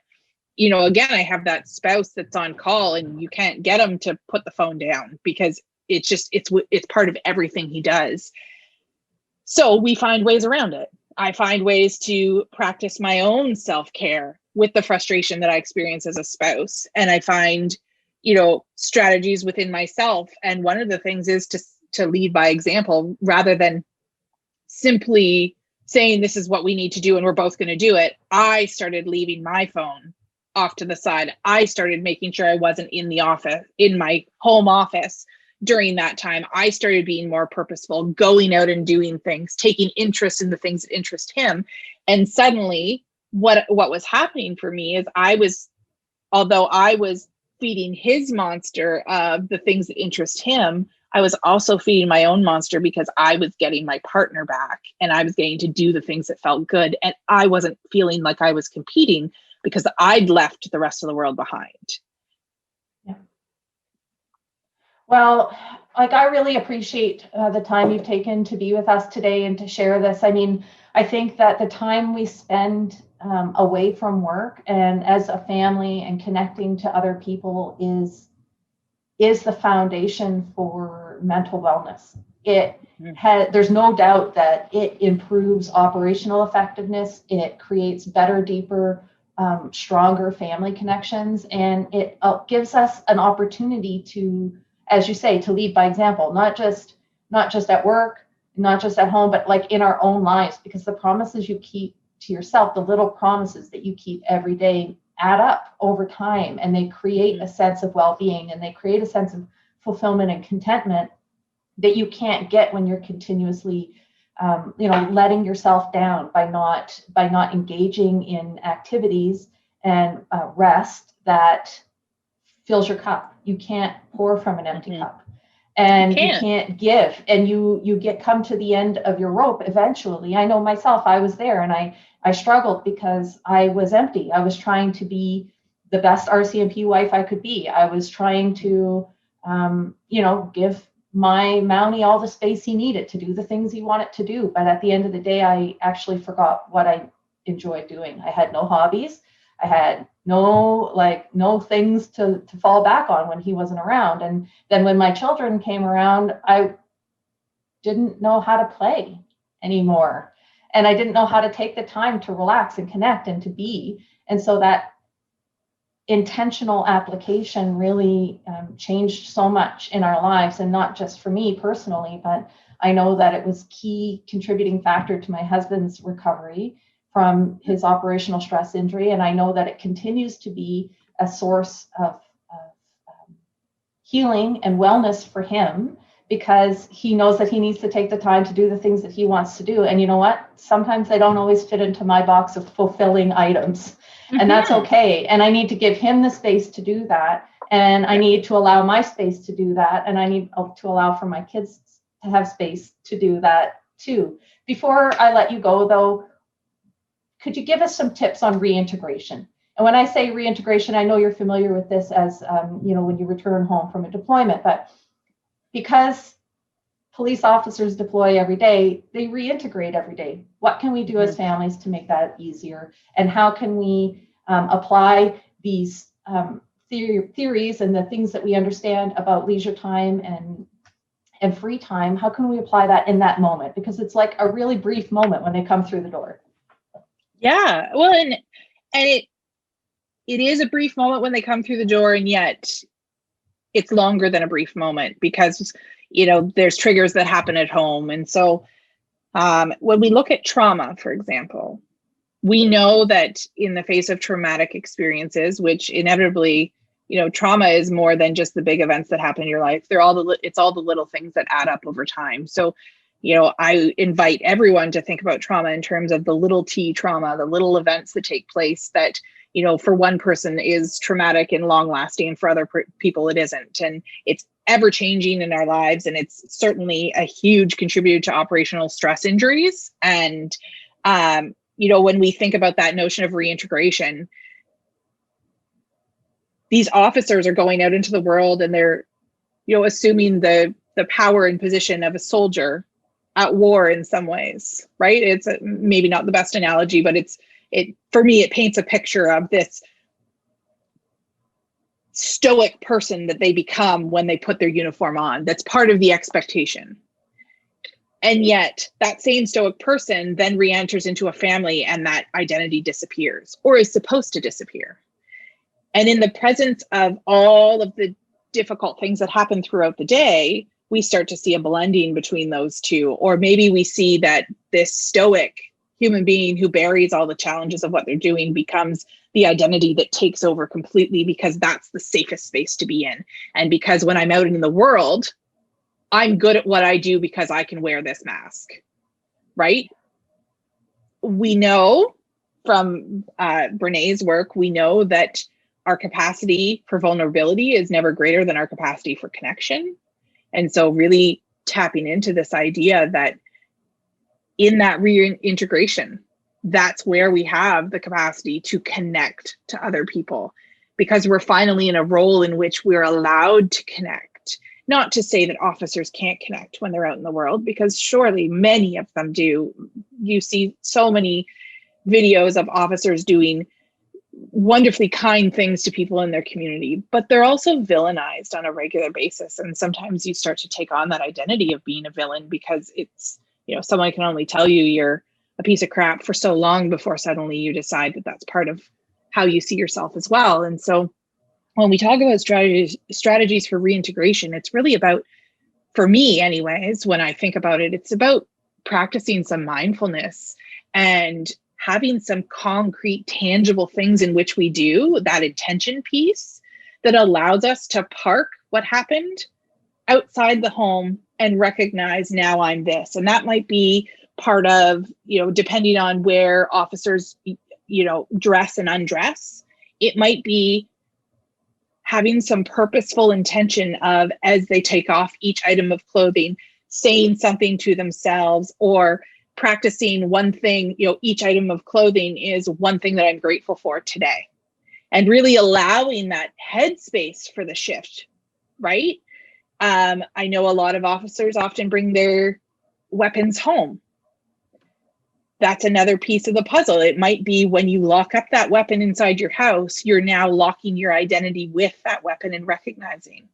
again, I have that spouse that's on call and you can't get him to put the phone down because it's part of everything he does. So we find ways around it. I find ways to practice my own self-care with the frustration that I experience as a spouse. And I find, strategies within myself. And one of the things is to lead by example rather than simply saying this is what we need to do and we're both going to do it. I started leaving my phone off to the side. I started making sure I wasn't in the office, in my home office during that time. I started being more purposeful, going out and doing things, taking interest in the things that interest him. And suddenly what was happening for me is although I was feeding his monster of the things that interest him, I was also feeding my own monster because I was getting my partner back and I was getting to do the things that felt good. And I wasn't feeling like I was competing because I'd left the rest of the world behind. Yeah. Well, I really appreciate the time you've taken to be with us today and to share this. I mean, I think that the time we spend away from work and as a family and connecting to other people is the foundation for mental wellness. There's no doubt that it improves operational effectiveness. It creates better, deeper, stronger family connections, and it gives us an opportunity to, as you say, to lead by example, not just at work, not just at home, but like in our own lives, because the promises you keep to yourself, the little promises that you keep every day add up over time, and they create a sense of well-being, and they create a sense of fulfillment and contentment that you can't get when you're continuously letting yourself down by not engaging in activities and rest that fills your cup. You can't pour from an empty cup, and you can't give, and you come to the end of your rope eventually. I know myself, I was there, and I struggled because I was empty. I was trying to be the best RCMP wife I could be. I was trying to give my Mountie all the space he needed to do the things he wanted to do. But at the end of the day, I actually forgot what I enjoyed doing. I had no hobbies. I had no things to fall back on when he wasn't around. And then when my children came around, I didn't know how to play anymore. And I didn't know how to take the time to relax and connect and to be. And so that intentional application really changed so much in our lives, and not just for me personally, but I know that it was key contributing factor to my husband's recovery from his operational stress injury. And I know that it continues to be a source of healing and wellness for him, because he knows that he needs to take the time to do the things that he wants to do. And you know what? Sometimes they don't always fit into my box of fulfilling items. And that's okay. And I need to give him the space to do that. And I need to allow my space to do that. And I need to allow for my kids to have space to do that too. Before I let you go, though, could you give us some tips on reintegration? And when I say reintegration, I know you're familiar with this as, when you return home from a deployment, but because police officers deploy every day, they reintegrate every day. What can we do as families to make that easier? And how can we apply these theories and the things that we understand about leisure time and free time? How can we apply that in that moment? Because it's like a really brief moment when they come through the door. Yeah, well, and it is a brief moment when they come through the door, and yet it's longer than a brief moment because there's triggers that happen at home. And so when we look at trauma, for example, we know that in the face of traumatic experiences, which inevitably, trauma is more than just the big events that happen in your life. It's all the little things that add up over time. So, I invite everyone to think about trauma in terms of the little T trauma, the little events that take place that, for one person is traumatic and long lasting, and for other people it isn't. And it's ever changing in our lives. And it's certainly a huge contributor to operational stress injuries. And, when we think about that notion of reintegration, these officers are going out into the world and they're, assuming the power and position of a soldier at war in some ways, right? It's maybe not the best analogy, but for me, it paints a picture of this stoic person that they become when they put their uniform on. That's part of the expectation. And yet that same stoic person then re-enters into a family and that identity disappears or is supposed to disappear. And in the presence of all of the difficult things that happen throughout the day, we start to see a blending between those two. Or maybe we see that this stoic human being who buries all the challenges of what they're doing becomes the identity that takes over completely because that's the safest space to be in. And because when I'm out in the world, I'm good at what I do because I can wear this mask, right? We know from Brené's work, we know that our capacity for vulnerability is never greater than our capacity for connection. And so really tapping into this idea that in that reintegration, that's where we have the capacity to connect to other people because we're finally in a role in which we're allowed to connect. Not to say that officers can't connect when they're out in the world, because surely many of them do. You see so many videos of officers doing wonderfully kind things to people in their community, but they're also villainized on a regular basis. And sometimes you start to take on that identity of being a villain because it's, someone can only tell you you're a piece of crap for so long before suddenly you decide that that's part of how you see yourself as well. And so when we talk about strategies for reintegration, it's really about, for me anyways, when I think about it, it's about practicing some mindfulness and having some concrete, tangible things in which we do that intention piece that allows us to park what happened outside the home and recognize now I'm this. And that might be part of, depending on where officers, dress and undress, it might be having some purposeful intention of, as they take off each item of clothing, saying something to themselves or practicing one thing, each item of clothing is one thing that I'm grateful for today. And really allowing that headspace for the shift, right? I know a lot of officers often bring their weapons home. That's another piece of the puzzle. It might be when you lock up that weapon inside your house, you're now locking your identity with that weapon and recognizing.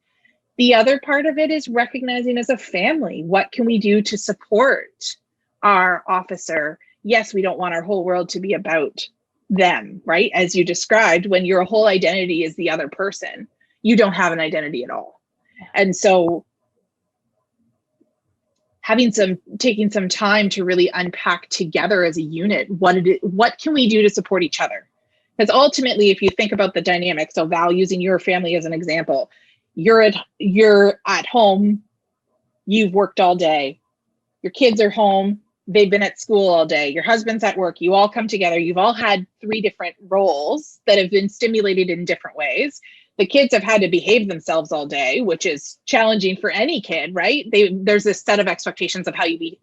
The other part of it is recognizing as a family, what can we do to support our officer? Yes, we don't want our whole world to be about them, right? As you described, when your whole identity is the other person, you don't have an identity at all. And so taking some time to really unpack together as a unit, what can we do to support each other? Because ultimately, if you think about the dynamic, so Val, using your family as an example, you're at home, you've worked all day, your kids are home, they've been at school all day, your husband's at work, you all come together, you've all had 3 different roles that have been stimulated in different ways. The kids have had to behave themselves all day, which is challenging for any kid, right? There's this set of expectations of how you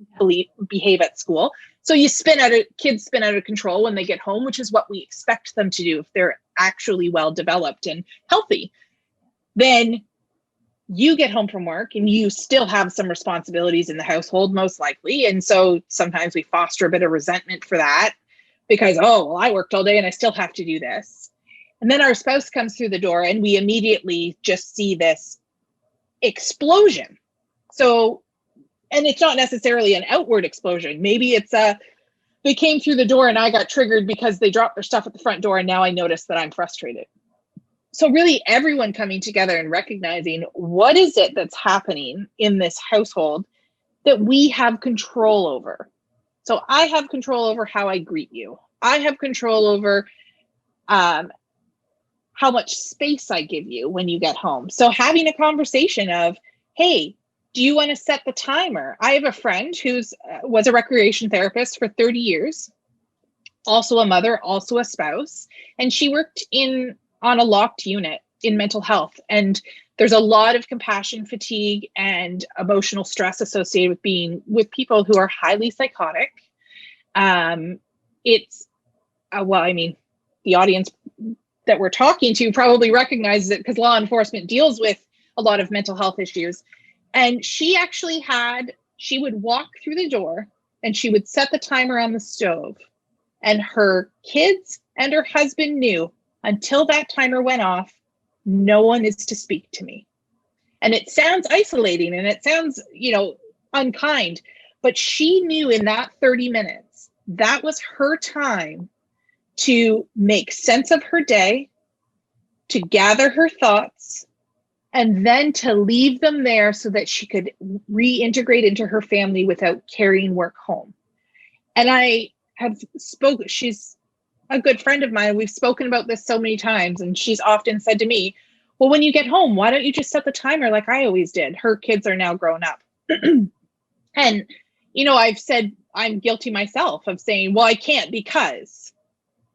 behave at school. So kids spin out of control when they get home, which is what we expect them to do if they're actually well developed and healthy. Then you get home from work and you still have some responsibilities in the household, most likely. And so sometimes we foster a bit of resentment for that because, oh, well, I worked all day and I still have to do this. And then our spouse comes through the door and we immediately just see this explosion. So, and it's not necessarily an outward explosion. Maybe it's they came through the door and I got triggered because they dropped their stuff at the front door and now I notice that I'm frustrated. So really everyone coming together and recognizing what is it that's happening in this household that we have control over. So I have control over how I greet you. I have control over how much space I give you when you get home. So having a conversation of, hey, do you want to set the timer? I have a friend who's was a recreation therapist for 30 years, also a mother, also a spouse, and she worked on a locked unit in mental health. And there's a lot of compassion fatigue and emotional stress associated with being with people who are highly psychotic. The audience that we're talking to probably recognizes it because law enforcement deals with a lot of mental health issues. And she would walk through the door and she would set the timer on the stove. And her kids and her husband knew until that timer went off, no one is to speak to me. And it sounds isolating and it sounds, unkind, but she knew in that 30 minutes, that was her time to make sense of her day, to gather her thoughts, and then to leave them there so that she could reintegrate into her family without carrying work home. And I have she's a good friend of mine. We've spoken about this so many times, and she's often said to me, well, when you get home, why don't you just set the timer like I always did? Her kids are now grown up. And, I've said I'm guilty myself of saying, well, I can't because,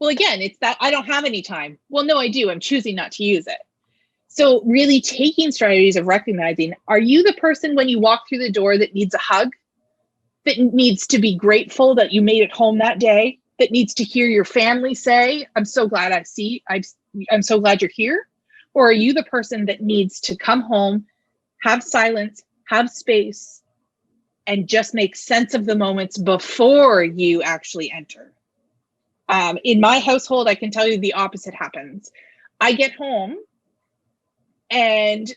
well, again, it's that I don't have any time. Well, no, I do. I'm choosing not to use it. So really taking strategies of recognizing, are you the person when you walk through the door that needs a hug, that needs to be grateful that you made it home that day, that needs to hear your family say, I'm so glad I'm so glad you're here? Or are you the person that needs to come home, have silence, have space, and just make sense of the moments before you actually enter? In my household, I can tell you the opposite happens. I get home and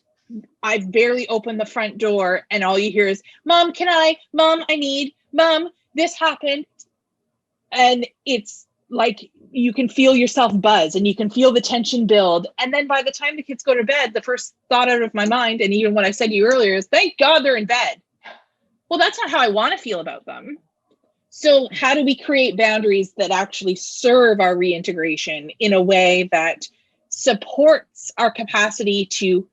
I've barely opened the front door and all you hear is, Mom, I need, Mom, this happened. And it's like you can feel yourself buzz and you can feel the tension build. And then by the time the kids go to bed, the first thought out of my mind, and even what I said to you earlier, is thank God they're in bed. Well, that's not how I want to feel about them. So how do we create boundaries that actually serve our reintegration in a way that supports our capacity to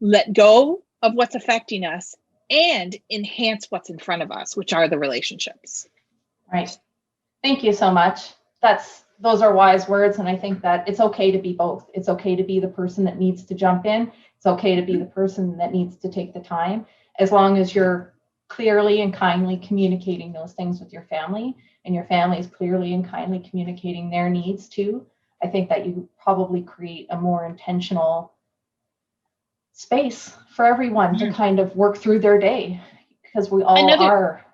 let go of what's affecting us and enhance what's in front of us, which are the relationships? Right. Thank you so much. Those are wise words. And I think that it's okay to be both. It's okay to be the person that needs to jump in. It's okay to be the person that needs to take the time, as long as you're clearly and kindly communicating those things with your family, and your family is clearly and kindly communicating their needs too. I think that you probably create a more intentional space for everyone to kind of work through their day, because we all are.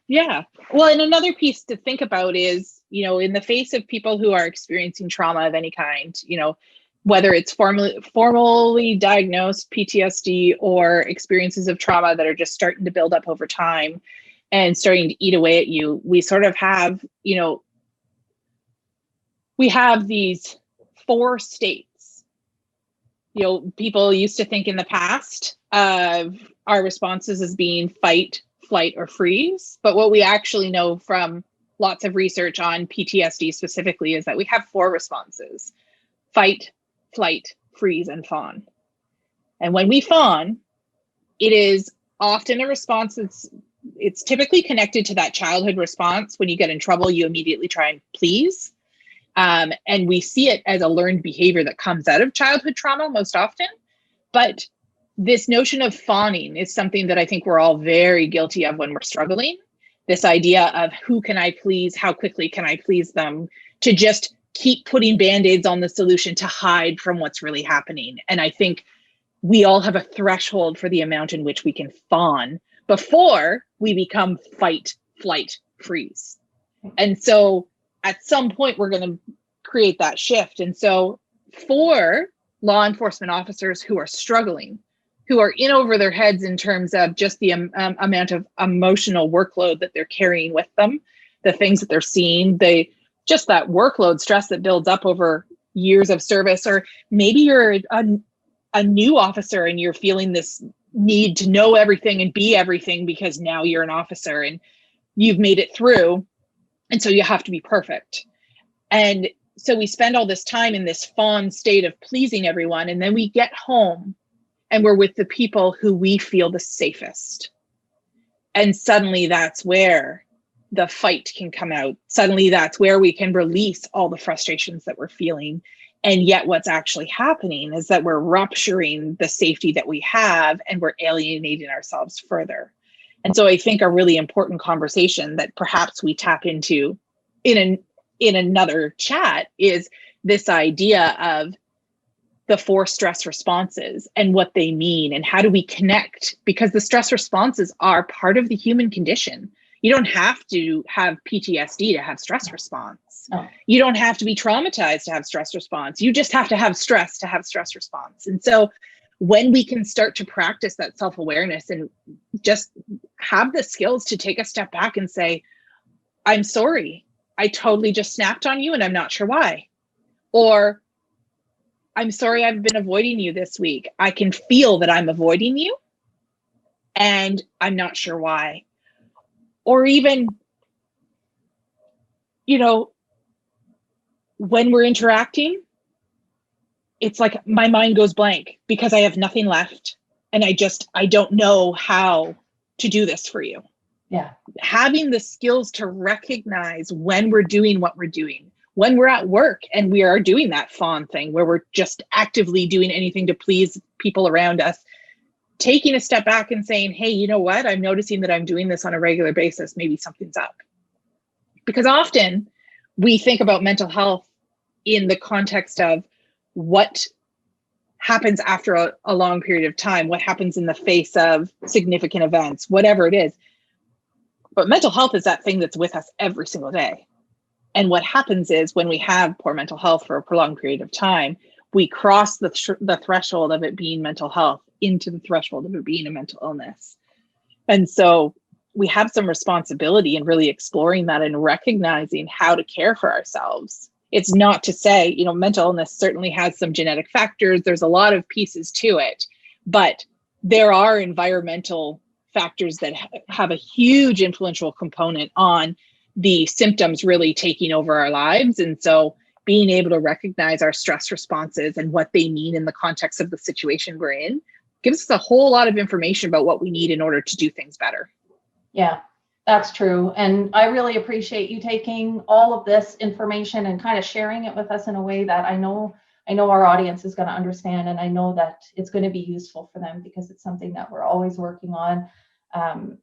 Yeah. Well, and another piece to think about is, in the face of people who are experiencing trauma of any kind, whether it's formally diagnosed PTSD or experiences of trauma that are just starting to build up over time and starting to eat away at you, we sort of have, we have these 4 states. People used to think in the past of our responses as being fight, flight, or freeze. But what we actually know from lots of research on PTSD specifically is that we have 4 responses: fight, flight, freeze, and fawn. And when we fawn, it is often a response it's typically connected to that childhood response. When you get in trouble, you immediately try and please. And we see it as a learned behavior that comes out of childhood trauma most often. But this notion of fawning is something that I think we're all very guilty of when we're struggling. This idea of who can I please? How quickly can I please them? To just keep putting Band-Aids on the solution to hide from what's really happening. And I think we all have a threshold for the amount in which we can fawn before we become fight, flight, freeze. And so at some point, we're going to create that shift. And so for law enforcement officers who are struggling, who are in over their heads in terms of just the amount of emotional workload that they're carrying with them, the things that they're seeing, just that workload stress that builds up over years of service, or maybe you're a new officer and you're feeling this need to know everything and be everything because now you're an officer and you've made it through. And so you have to be perfect. And so we spend all this time in this fawn state of pleasing everyone. And then we get home and we're with the people who we feel the safest. And suddenly that's where the fight can come out. Suddenly that's where we can release all the frustrations that we're feeling. And yet what's actually happening is that we're rupturing the safety that we have and we're alienating ourselves further. And so I think a really important conversation that perhaps we tap into in another chat is this idea of the 4 stress responses and what they mean and how do we connect, because the stress responses are part of the human condition. You don't have to have PTSD to have stress response. Oh. You don't have to be traumatized to have stress response. You just have to have stress to have stress response. And so when we can start to practice that self-awareness and just have the skills to take a step back and say, I'm sorry, I totally just snapped on you and I'm not sure why. Or I'm sorry, I've been avoiding you this week. I can feel that I'm avoiding you and I'm not sure why. Or even, when we're interacting, it's like my mind goes blank because I have nothing left and I don't know how to do this for you. Yeah. Having the skills to recognize when we're doing what we're doing, when we're at work and we are doing that fawn thing where we're just actively doing anything to please people around us, taking a step back and saying, hey, you know what? I'm noticing that I'm doing this on a regular basis. Maybe something's up. Because often we think about mental health in the context of what happens after a long period of time, what happens in the face of significant events, whatever it is. But mental health is that thing that's with us every single day. And what happens is when we have poor mental health for a prolonged period of time, we cross the threshold of it being mental health into the threshold of it being a mental illness. And so we have some responsibility in really exploring that and recognizing how to care for ourselves. It's not to say, mental illness certainly has some genetic factors. There's a lot of pieces to it, but there are environmental factors that have a huge influential component on the symptoms really taking over our lives. And so being able to recognize our stress responses and what they mean in the context of the situation we're in gives us a whole lot of information about what we need in order to do things better. Yeah, that's true. And I really appreciate you taking all of this information and kind of sharing it with us in a way that I know our audience is going to understand, and I know that it's going to be useful for them because it's something that we're always working on.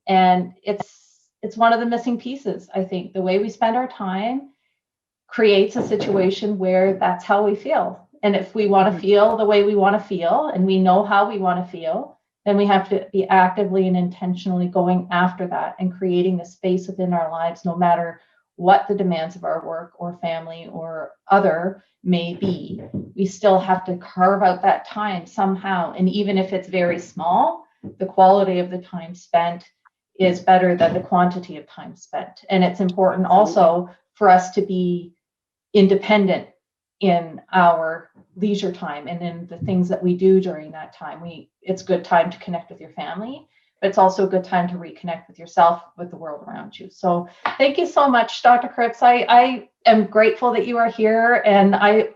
And it's one of the missing pieces. I think the way we spend our time creates a situation where that's how we feel. And if we want to feel the way we want to feel, and we know how we want to feel, then we have to be actively and intentionally going after that and creating the space within our lives, no matter what the demands of our work or family or other may be. We still have to carve out that time somehow. And even if it's very small, the quality of the time spent is better than the quantity of time spent. And it's important also for us to be independent in our leisure time and in the things that we do during that time. It's a good time to connect with your family, but it's also a good time to reconnect with yourself, with the world around you. So thank you so much, Dr. Cripps. I am grateful that you are here, and I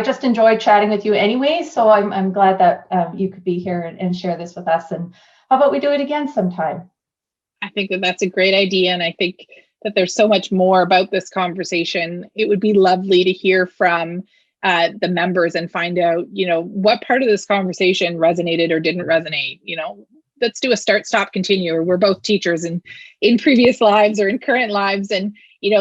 just enjoyed chatting with you anyway. So I'm glad that you could be here and share this with us. And how about we do it again sometime? I think that's a great idea. And I think that there's so much more about this conversation. It would be lovely to hear from the members and find out, what part of this conversation resonated or didn't resonate. Let's do a start, stop, continue. Or we're both teachers in previous lives or in current lives. And,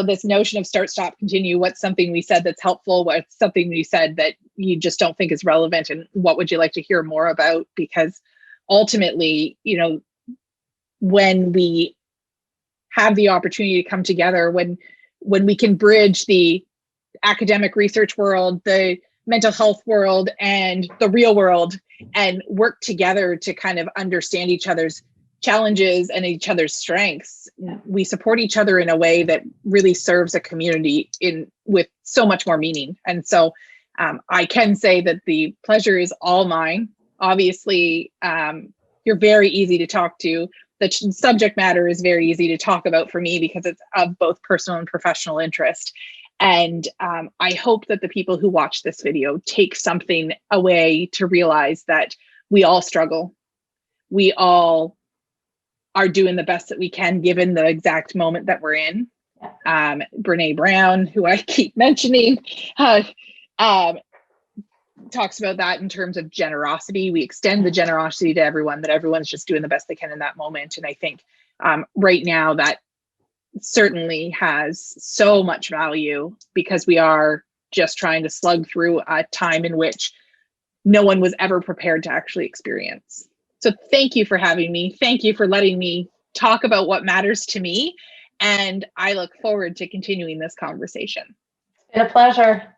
this notion of start, stop, continue, what's something we said that's helpful? What's something we said that you just don't think is relevant? And what would you like to hear more about? Because ultimately, when we have the opportunity to come together, when we can bridge the academic research world, the mental health world, and the real world, and work together to kind of understand each other's challenges and each other's strengths, we support each other in a way that really serves a community with so much more meaning. And so I can say that the pleasure is all mine. Obviously, you're very easy to talk to. The subject matter is very easy to talk about for me because it's of both personal and professional interest. And I hope that the people who watch this video take something away to realize that we all struggle. We all are doing the best that we can given the exact moment that we're in. Brene Brown, who I keep mentioning, talks about that in terms of generosity. We extend the generosity to everyone, that everyone's just doing the best they can in that moment. And I think right now that certainly has so much value because we are just trying to slug through a time in which no one was ever prepared to actually experience. So thank you for having me. Thank you for letting me talk about what matters to me. And I look forward to continuing this conversation. It's been a pleasure.